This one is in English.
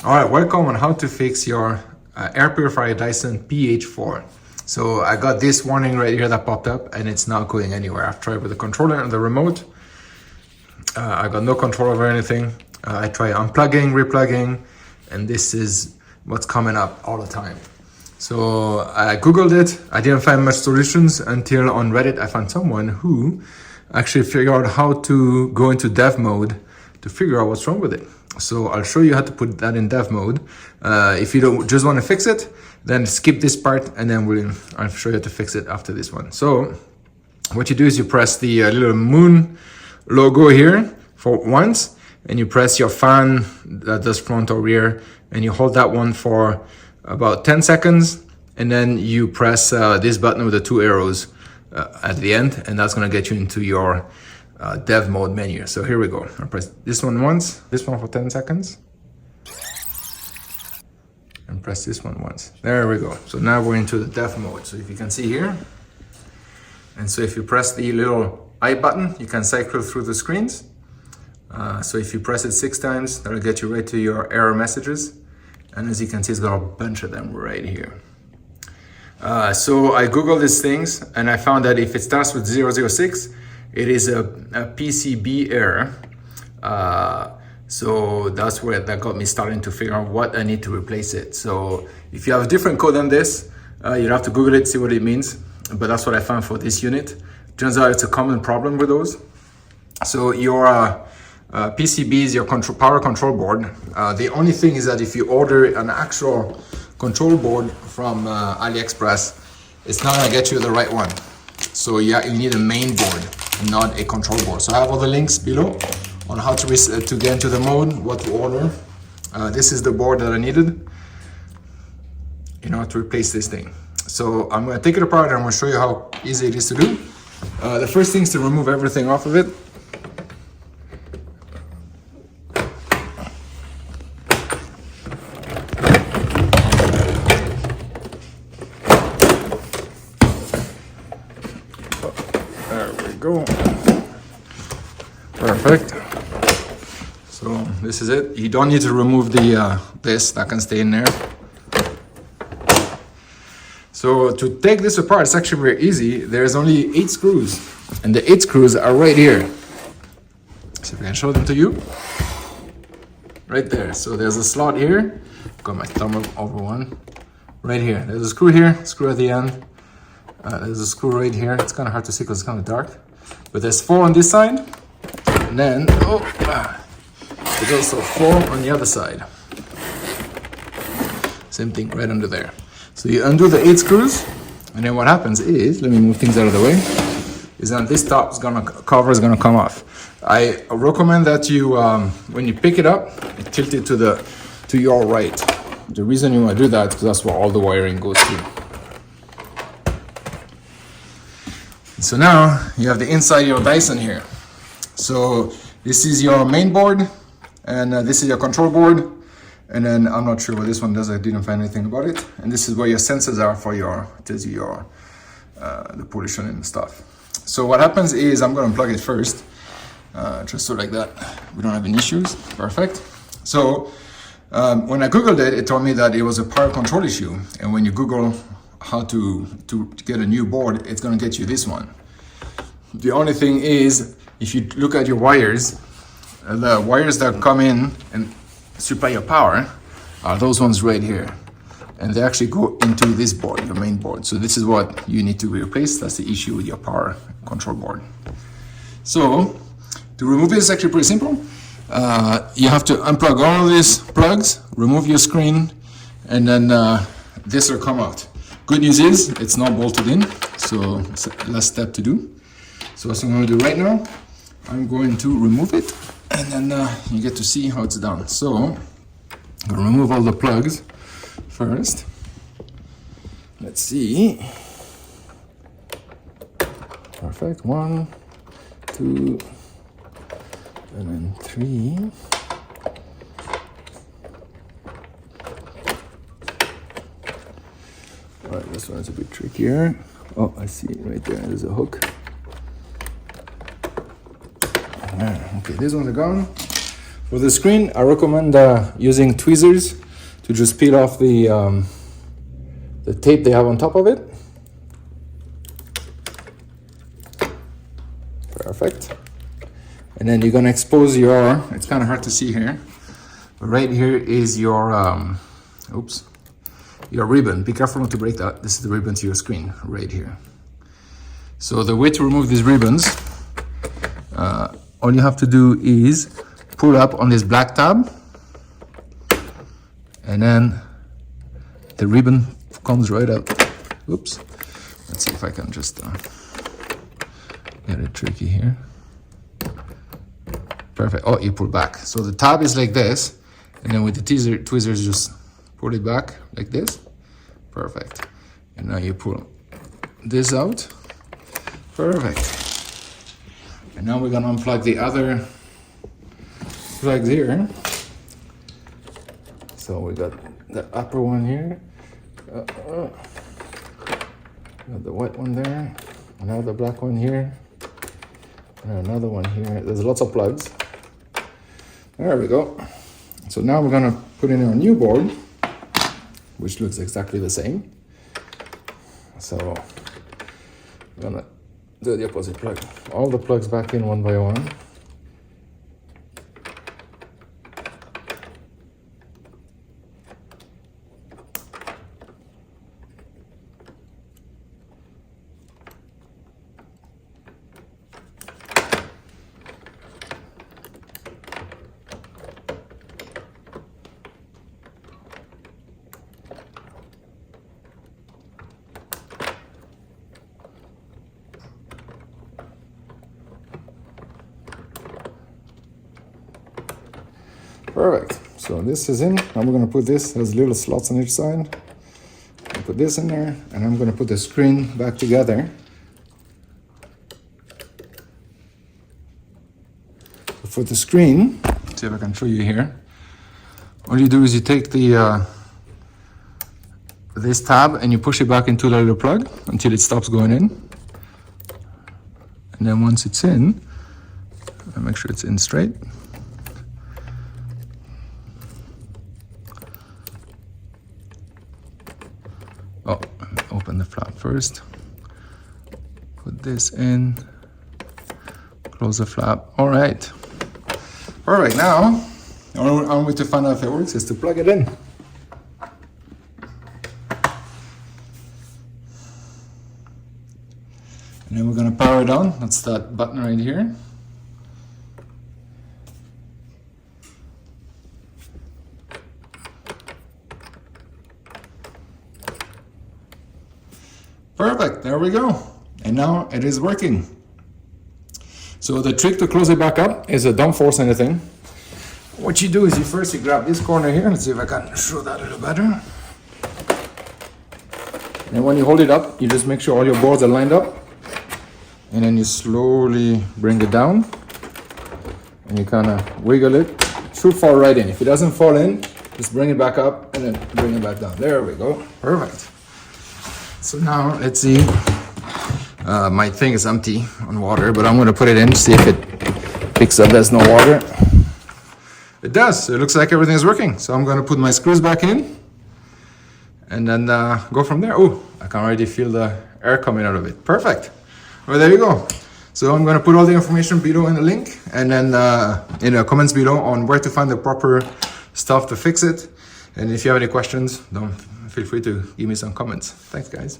All right, welcome on how to fix your air purifier Dyson PH04. So I got this warning right here that popped up and it's not going anywhere. I've tried with the controller and the remote. I got no control over anything. I tried unplugging, replugging, and this is what's coming up all the time. So I Googled it. I didn't find much solutions until on Reddit I found someone who actually figured out how to go into dev mode to figure out what's wrong with it. So I'll show you how to put that in dev mode. If you don't just want to fix it, then skip this part and then I'll show you how to fix it after this one. So what you do is you press the little moon logo here for once, and you press your fan that does front or rear, and you hold that one for about 10 seconds, and then you press this button with the two arrows at the end, and that's going to get you into your dev mode menu. So here we go. I'll press this one once, this one for 10 seconds, and press this one once. There we go. So now we're into the dev mode. So if you can see here, and so if you press the little I button, you can cycle through the screens. So if you press it 6 times, that'll get you right to your error messages. And as you can see, it's got a bunch of them right here. So I Googled these things and I found that if it starts with 006, it is a PCB error. So that's where that got me starting to figure out what I need to replace it. So if you have a different code than this, you'll have to Google it, see what it means. But that's what I found for this unit. Turns out it's a common problem with those. So your PCBs, your power control board. The only thing is that if you order an actual control board from AliExpress, it's not gonna get you the right one. So yeah, you need a main board, not a control board. So I have all the links below on how to get into the mode, what to order. This is the board that I needed in order to replace this thing. So I'm gonna take it apart and I'm gonna show you how easy it is to do. The first thing is to remove everything off of it. There we go. Perfect. So this is it. You don't need to remove the this, that can stay in there. So to take this apart, it's actually very easy. There's only 8 screws, and the 8 screws are right here. So if I can show them to you, right there. So there's a slot here. Got my thumb over one. Right here. There's a screw here, screw at the end. There's a screw right here. It's kind of hard to see because it's kind of dark. But there's 4 on this side, and then there's also 4 on the other side. Same thing right under there. So you undo the 8 screws, and then what happens is, let me move things out of the way, is that this cover is gonna come off. I recommend that you, when you pick it up, tilt it to your right. The reason you want to do that is because that's where all the wiring goes through. So now you have the inside of your Dyson here. So this is your main board, and this is your control board. And then I'm not sure what this one does. I didn't find anything about it. And this is where your sensors are for tells you your the pollution and stuff. So what happens is I'm going to unplug it first, just so like that we don't have any issues. Perfect. So when I Googled it, it told me that it was a power control issue. And when you Google how to get a new board, it's going to get you this one. The only thing is, if you look at your wires, the wires that come in and supply your power are those ones right here, and they actually go into this board, your main board. So this is what you need to replace. That's the issue with your power control board. So to remove it is actually pretty simple. You have to unplug all of these plugs, remove your screen, and then this will come out. Good news is it's not bolted in, so it's a last step to do. So what I'm going to do right now, I'm going to remove it, and then you get to see how it's done. So I'm going to remove all the plugs first. Let's see. Perfect. 1, 2, and then 3. All right, this one's a bit trickier. Oh, I see it right there. There's a hook. Okay, these ones are gone. For the screen, I recommend using tweezers to just peel off the tape they have on top of it. Perfect. And then you're gonna expose your, it's kind of hard to see here, but right here is your, your ribbon. Be careful not to break that. This is the ribbon to your screen, right here. So the way to remove these ribbons, all you have to do is pull up on this black tab, and then the ribbon comes right out. Oops. Let's see if I can just get it tricky here. Perfect. Oh, you pull back. So the tab is like this, and then with the tweezers just pull it back like this. Perfect. And now you pull this out. Perfect. And now we're gonna unplug the other plugs here. So we got the upper one here. Got the white one there. Another black one here. And another one here. There's lots of plugs. There we go. So now we're gonna put in our new board, which looks exactly the same. So we're gonna do the opposite plug. All the plugs back in one by one. Perfect. So this is in. Now we're going to put this, there's little slots on each side. I'll put this in there, and I'm going to put the screen back together. For the screen, see if I can show you here. All you do is you take the this tab and you push it back into the little plug until it stops going in. And then once it's in, make sure it's in straight. Oh, open the flap first. Put this in. Close the flap. All right. Perfect. Now, the only way to find out if it works is to plug it in. And then we're going to power it on. That's that button right here. Perfect, there we go. And now it is working. So the trick to close it back up is don't force anything. What you do is you grab this corner here. Let's see if I can show that a little better. And when you hold it up, you just make sure all your boards are lined up. And then you slowly bring it down. And you kind of wiggle it. It should fall right in. If it doesn't fall in, just bring it back up and then bring it back down. There we go. Perfect. So now let's see. My thing is empty on water, but I'm going to put it in, see if it picks up. There's no water. It does. It looks like everything is working. So I'm going to put my screws back in and then go from there. Oh, I can already feel the air coming out of it. Perfect. Well, there you go. So I'm going to put all the information below in the link, and then in the comments below on where to find the proper stuff to fix it. And if you have any questions, don't feel free to give me some comments. Thanks, guys.